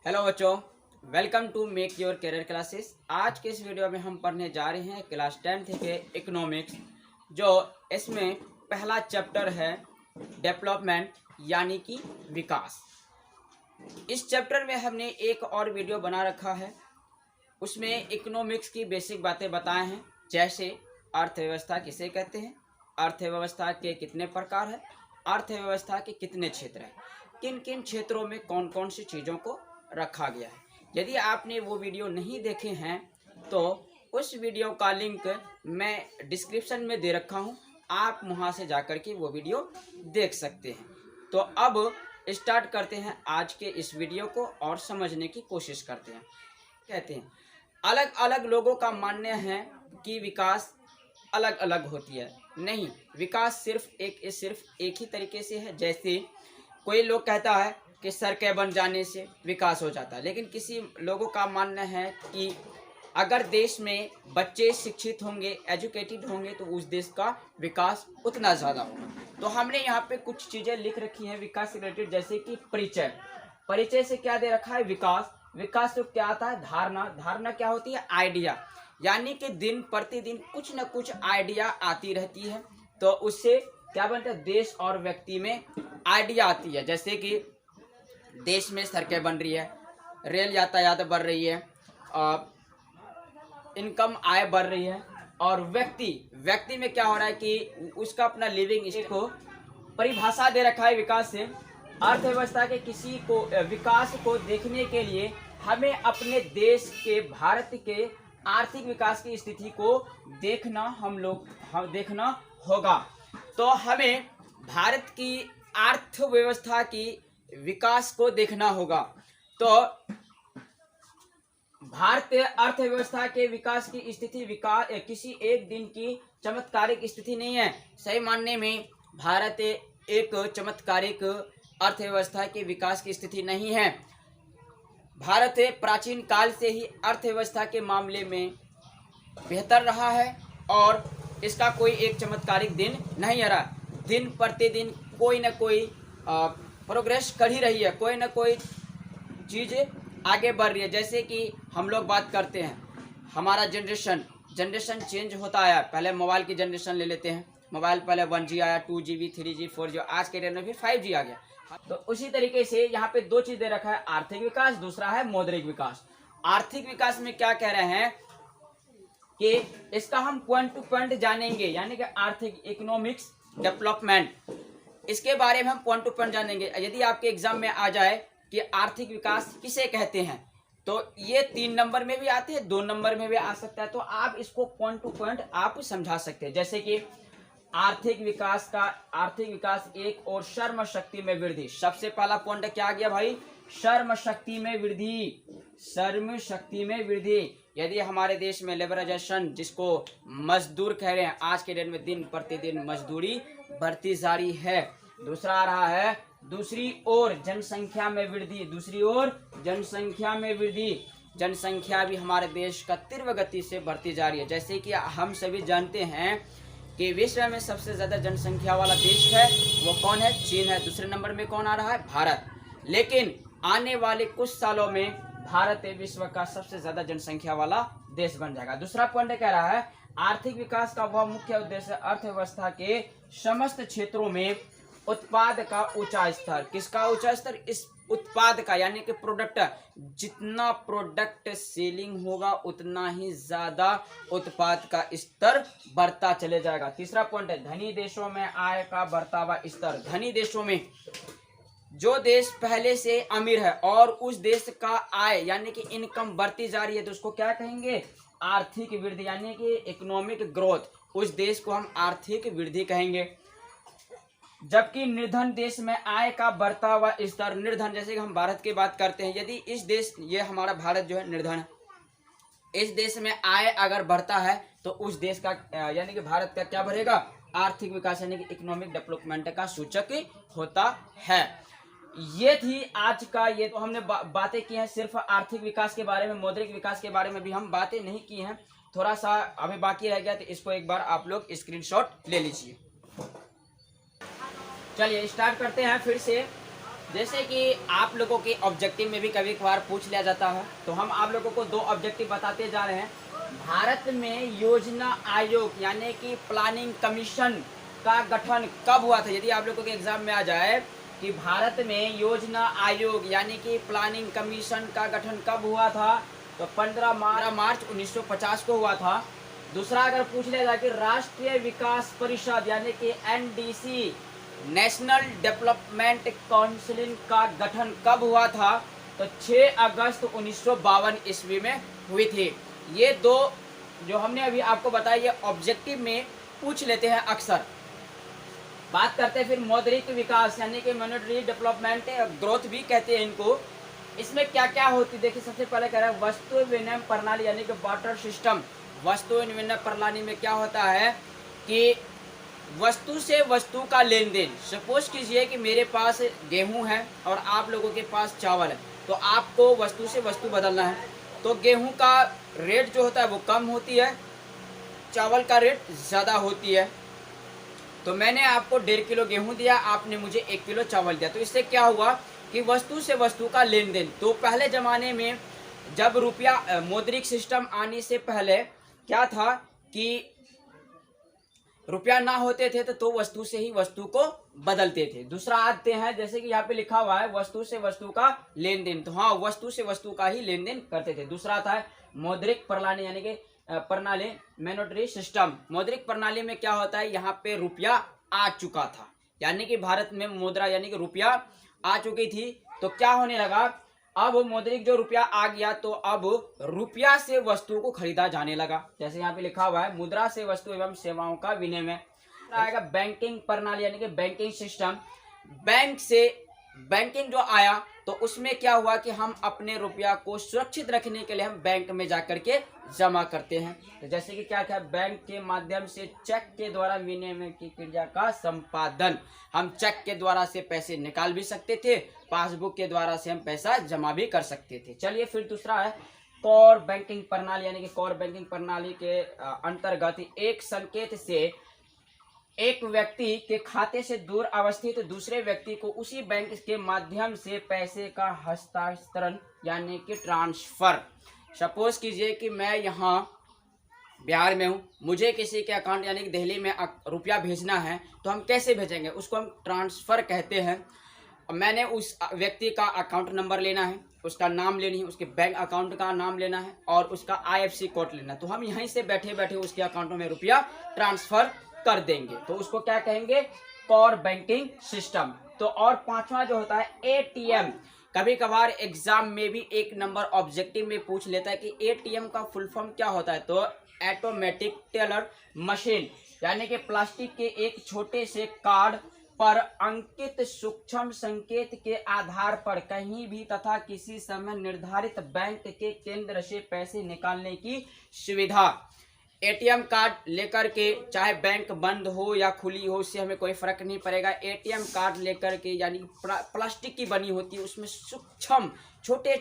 Hello बच्चों, welcome to make your career classes. आज के इस वीडियो में हम पढ़ने जा रहे हैं क्लास 10th के इकोनॉमिक्स, जो इसमें पहला चैप्टर है डेवलपमेंट यानी कि विकास। इस चैप्टर में हमने एक और वीडियो बना रखा है, उसमें इकोनॉमिक्स की बेसिक बातें बताए हैं, जैसे अर्थव्यवस्था किसे कहते हैं, अर्थव्यवस्था के कितने प्रकार हैं, अर्थव्यवस्था के कितने क्षेत्र हैं, किन किन क्षेत्रों में कौन कौन सी चीज़ों को रखा गया है। यदि आपने वो वीडियो नहीं देखे हैं तो उस वीडियो का लिंक मैं डिस्क्रिप्शन में दे रखा हूँ, आप वहाँ से जाकर के वो वीडियो देख सकते हैं। तो अब स्टार्ट करते हैं आज के इस वीडियो को और समझने की कोशिश करते हैं। कहते हैं अलग अलग लोगों का मानना है कि विकास अलग अलग होती है। नहीं, विकास सिर्फ एक ही तरीके से है। जैसे कोई लोग कहता है कि सड़कें बन जाने से विकास हो जाता है, लेकिन किसी लोगों का मानना है कि अगर देश में बच्चे शिक्षित होंगे, एजुकेटेड होंगे, तो उस देश का विकास उतना ज़्यादा होगा। तो हमने यहाँ पे कुछ चीज़ें लिख रखी हैं विकास से रिलेटेड, जैसे कि परिचय। परिचय से क्या दे रखा है? विकास। विकास तो क्या आता है? धारणा। धारणा क्या होती है? आइडिया। यानी कि दिन प्रतिदिन कुछ न कुछ आइडिया आती रहती है, तो उससे क्या बनता है? देश और व्यक्ति में आइडिया आती है। जैसे कि देश में सड़कें बन रही है, रेल यातायात बढ़ रही है, इनकम आय बढ़ रही है, और व्यक्ति में क्या हो रहा है कि उसका अपना लिविंग स्टाइल को परिभाषा दे रखा है विकास से। अर्थव्यवस्था के किसी को विकास को देखने के लिए हमें अपने देश के, भारत के आर्थिक विकास की स्थिति को देखना होगा। तो हमें भारत की अर्थव्यवस्था की विकास को देखना होगा। तो भारतीय अर्थव्यवस्था के विकास की स्थिति किसी एक दिन की चमत्कारिक स्थिति नहीं है। सही मानने में भारत एक चमत्कारिक अर्थव्यवस्था के विकास की स्थिति नहीं है। भारत प्राचीन काल से ही अर्थव्यवस्था के मामले में बेहतर रहा है और इसका कोई एक चमत्कारिक दिन नहीं आ रहा। दिन प्रतिदिन कोई न कोई प्रोग्रेस कर ही रही है, कोई ना कोई चीज़ आगे बढ़ रही है। जैसे कि हम लोग बात करते हैं, हमारा जनरेशन चेंज होता आया। पहले मोबाइल की जनरेशन ले लेते हैं। मोबाइल पहले 1G आया, 2GB, 3G, 4G, आज के डेट में फिर 5G आ गया। तो उसी तरीके से यहाँ पे दो चीज़ दे रखा है, आर्थिक विकास, दूसरा है मौद्रिक विकास। आर्थिक विकास में क्या कह रहे हैं कि इसका हम पॉइंट टू पॉइंट जानेंगे, यानी कि आर्थिक इकोनॉमिक्स डेवलपमेंट, इसके बारे में हम पॉइंट टू पॉइंट जानेंगे। यदि आपके एग्जाम में आ जाए कि आर्थिक विकास किसे कहते हैं, तो ये 3 नंबर में भी आते हैं, 2 नंबर में भी आ सकता है, तो आप इसको पॉइंट टू पॉइंट आप समझा सकते हैं। जैसे कि आर्थिक विकास एक और श्रम शक्ति में वृद्धि। सबसे पहला पॉइंट क्या आ गया भाई? श्रम शक्ति में वृद्धि। श्रम शक्ति में वृद्धि। यदि हमारे देश में लेबराइजेशन, जिसको मजदूर कह रहे हैं, आज के डेट में दिन प्रतिदिन मजदूरी बढ़ती जा रही है। दूसरा आ रहा है दूसरी ओर जनसंख्या में वृद्धि। दूसरी ओर जनसंख्या में वृद्धि। जनसंख्या भी हमारे देश का तीव्र गति से बढ़ती जा रही है। जैसे कि हम सभी जानते हैं कि विश्व में सबसे ज़्यादा जनसंख्या वाला देश है, वो कौन है? चीन है। दूसरे नंबर में कौन आ रहा है? भारत। लेकिन आने वाले कुछ सालों में भारत विश्व का सबसे ज़्यादा जनसंख्या वाला देश बन जाएगा। दूसरा पॉइंट कह रहा है आर्थिक विकास का वह मुख्य उद्देश्य अर्थव्यवस्था के समस्त क्षेत्रों में उत्पाद का ऊंचा स्तर। किसका ऊंचा स्तर? इस उत्पाद का, यानी कि प्रोडक्ट। जितना प्रोडक्ट सेलिंग होगा उतना ही ज्यादा उत्पाद का स्तर बढ़ता चले जाएगा। तीसरा पॉइंट है धनी देशों में आय का बढ़ता हुआ स्तर। धनी देशों में जो देश पहले से अमीर है और उस देश का आय यानी कि इनकम बढ़ती जा रही है, तो उसको क्या कहेंगे? आर्थिक वृद्धि, यानी कि इकोनॉमिक ग्रोथ। उस देश को हम आर्थिक वृद्धि कहेंगे। जबकि निर्धन देश में आय का बढ़ता हुआ स्तर। निर्धन, जैसे कि हम भारत की बात करते हैं, यदि इस देश, ये हमारा भारत जो है निर्धन है, इस देश में आय अगर बढ़ता है तो उस देश का यानी कि भारत का क्या बढ़ेगा? आर्थिक विकास, यानी कि इकोनॉमिक डेवलपमेंट का सूचक होता है। ये थी आज का, ये तो हमने बातें की हैं सिर्फ आर्थिक विकास के बारे में। मौद्रिक विकास के बारे में भी हम बातें नहीं की हैं, थोड़ा सा अभी बाकी रह गया, तो इसको एक बार आप लोग स्क्रीनशॉट ले लीजिए। चलिए स्टार्ट करते हैं फिर से। जैसे कि आप लोगों के ऑब्जेक्टिव में भी कभी कभार पूछ लिया जाता है, तो हम आप लोगों को 2 ऑब्जेक्टिव बताते जा रहे हैं। भारत में योजना आयोग यानी कि प्लानिंग कमीशन का गठन कब हुआ था? यदि आप लोगों के एग्जाम में आ जाए कि भारत में योजना आयोग यानी कि प्लानिंग कमीशन का गठन कब हुआ था, तो 15 मार्च 1950 को हुआ था। दूसरा अगर पूछ लिया जाए कि राष्ट्रीय विकास परिषद यानी कि एनडीसी नेशनल डेवलपमेंट काउंसिल का गठन कब हुआ था, तो 6 अगस्त 1952 ईस्वी में हुई थी। ये 2 जो हमने अभी आपको बताया ये ऑब्जेक्टिव में पूछ लेते हैं अक्सर। बात करते हैं फिर मौद्रिक विकास यानी कि मॉनेटरी डेवलपमेंट ग्रोथ भी कहते हैं इनको। इसमें क्या क्या होती है देखिए, सबसे पहले कह रहे हैं वस्तु विनिमय प्रणाली यानी कि बार्टर सिस्टम। वस्तु विनिमय प्रणाली में क्या होता है कि वस्तु से वस्तु का लेन देन। सपोज कीजिए कि मेरे पास गेहूं है और आप लोगों के पास चावल है, तो आपको वस्तु से वस्तु बदलना है, तो गेहूं का रेट जो होता है वो कम होती है, चावल का रेट ज़्यादा होती है। तो मैंने आपको 1.5 किलो गेहूं दिया, आपने मुझे 1 किलो चावल दिया, तो इससे क्या हुआ कि वस्तु से वस्तु का लेन देन। तो पहले ज़माने में जब रुपया मौद्रिक सिस्टम आने से पहले क्या था कि रुपया ना होते थे तो वस्तु से ही वस्तु को बदलते थे। दूसरा आते हैं जैसे कि यहाँ पे लिखा हुआ है वस्तु से वस्तु का लेन देन, तो हाँ वस्तु से वस्तु का ही लेन देन करते थे। दूसरा आता है मौद्रिक प्रणाली यानी कि प्रणाली मॉनेटरी सिस्टम। मौद्रिक प्रणाली में क्या होता है, यहाँ पे रुपया आ चुका था यानी कि भारत में मुद्रा यानी कि रुपया आ चुकी थी, तो क्या होने लगा, अब मौद्रिक जो रुपया आ गया तो अब रुपया से वस्तु को खरीदा जाने लगा। जैसे यहाँ पे लिखा हुआ है मुद्रा से वस्तु एवं सेवाओं का विनिमय। आएगा बैंकिंग प्रणाली यानी कि बैंकिंग सिस्टम। बैंक से बैंकिंग जो आया तो उसमें क्या हुआ कि हम अपने रुपया को सुरक्षित रखने के लिए हम बैंक में जाकर के जमा करते हैं। तो जैसे कि क्या था, बैंक के माध्यम से चेक के द्वारा विनिमय की क्रिया का संपादन। हम चेक के द्वारा से पैसे निकाल भी सकते थे, पासबुक के द्वारा से हम पैसा जमा भी कर सकते थे। चलिए फिर दूसरा है कोर बैंकिंग प्रणाली यानी कि कोर बैंकिंग प्रणाली के अंतर्गत एक संकेत से एक व्यक्ति के खाते से दूर अवस्थित दूसरे व्यक्ति को उसी बैंक के माध्यम से पैसे का हस्तांतरण यानी कि ट्रांसफर। सपोज कीजिए कि मैं यहाँ बिहार में हूँ, मुझे किसी के अकाउंट यानी कि दिल्ली में रुपया भेजना है, तो हम कैसे भेजेंगे, उसको हम ट्रांसफ़र कहते हैं। मैंने उस व्यक्ति का अकाउंट नंबर लेना है, उसका नाम लेनी है, उसके बैंक अकाउंट का नाम लेना है और उसका IFSC कोड लेना है, तो हम यहीं से बैठे बैठे उसके अकाउंट में रुपया ट्रांसफ़र कर देंगे, तो उसको क्या कहेंगे, कोर बैंकिंग सिस्टम। तो और 5वां जो होता है ATM। कभी कभार एग्जाम में भी 1 नंबर ऑब्जेक्टिव में पूछ लेता है कि ATM का फुल फॉर्म क्या होता है, तो ऑटोमेटिक टेलर मशीन यानी कि प्लास्टिक के एक छोटे से कार्ड पर अंकित सूक्ष्म संकेत के आधार पर कहीं भी तथा किसी समय निर्धारित बैंक के केंद्र से पैसे निकालने की सुविधा। ATM कार्ड लेकर के चाहे बैंक बंद हो या खुली हो, उससे हमें कोई फर्क नहीं पड़ेगा। ATM कार्ड लेकर के यानी प्लास्टिक की बनी होती है, उसमें सूक्ष्म छोटे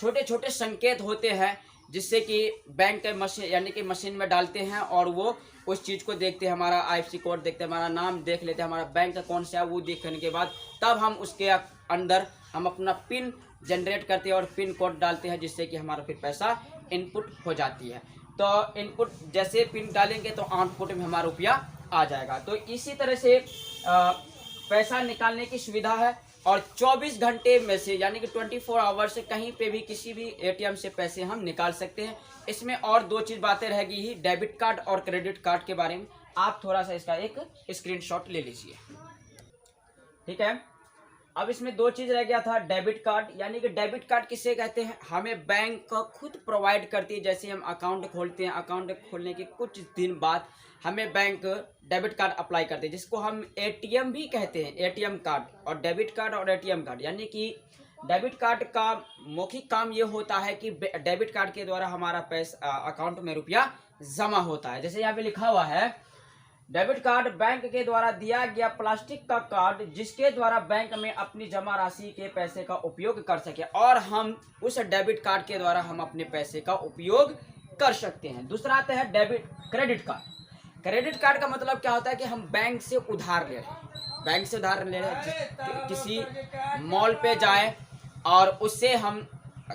छोटे संकेत होते हैं, जिससे कि बैंक के मशीन यानी कि मशीन में डालते हैं और वो उस चीज़ को देखते हैं, हमारा IFSC कोड देखते हैं, हमारा नाम देख लेते हैं, हमारा बैंक कौन सा है वो देखने के बाद तब हम उसके अंदर हम अपना पिन जनरेट करते हैं और पिन कोड डालते हैं, जिससे कि हमारा फिर पैसा इनपुट हो जाती है। तो इनपुट जैसे पिन डालेंगे तो आउटपुट में हमारा रुपया आ जाएगा। तो इसी तरह से पैसा निकालने की सुविधा है और 24 घंटे में से यानी कि 24 आवर से कहीं पे भी किसी भी ATM से पैसे हम निकाल सकते हैं। इसमें और 2 चीज़ बातें रहेगी ही, डेबिट कार्ड और क्रेडिट कार्ड के बारे में आप थोड़ा सा इसका एक स्क्रीनशॉट ले लीजिए, ठीक है। अब इसमें 2 चीज़ रह गया था, डेबिट कार्ड यानी कि डेबिट कार्ड किसे कहते हैं, हमें बैंक खुद प्रोवाइड करती है। जैसे हम अकाउंट खोलते हैं, अकाउंट खोलने के कुछ दिन बाद हमें बैंक डेबिट कार्ड अप्लाई करते हैं, जिसको हम ATM भी कहते हैं, ATM कार्ड। और डेबिट कार्ड और ATM कार्ड यानी कि डेबिट कार्ड का मौखिक काम ये होता है कि डेबिट कार्ड के द्वारा हमारा पैसा अकाउंट में रुपया जमा होता है। जैसे यहाँ पे लिखा हुआ है डेबिट कार्ड बैंक के द्वारा दिया गया प्लास्टिक का कार्ड जिसके द्वारा बैंक में अपनी जमा राशि के पैसे का उपयोग कर सके, और हम उस डेबिट कार्ड के द्वारा हम अपने पैसे का उपयोग कर सकते हैं। दूसरा आता है क्रेडिट कार्ड। क्रेडिट कार्ड का मतलब क्या होता है कि हम बैंक से उधार ले रहे हैं, बैंक से उधार ले रहे हैं, किसी मॉल पे जाएं और उससे हम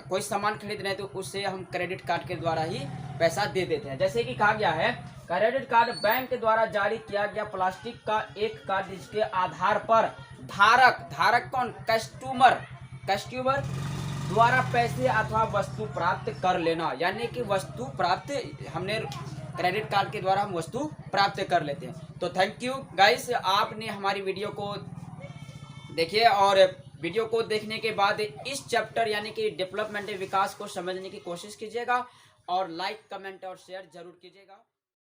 कोई सामान खरीद रहे हैं तो उससे हम क्रेडिट कार्ड के द्वारा ही पैसा दे देते हैं। जैसे कि कहा गया है, क्रेडिट कार्ड बैंक के द्वारा जारी किया गया प्लास्टिक का एक कार्ड जिसके आधार पर धारक कौन, कस्टमर द्वारा पैसे अथवा वस्तु प्राप्त कर लेना। यानी कि वस्तु प्राप्त, हमने क्रेडिट कार्ड के द्वारा हम वस्तु प्राप्त कर लेते हैं। तो थैंक यू गाइस, आपने हमारी वीडियो को देखिए और वीडियो को देखने के बाद इस चैप्टर यानी कि डेवलपमेंट विकास को समझने की कोशिश कीजिएगा और लाइक, कमेंट और शेयर जरूर कीजिएगा।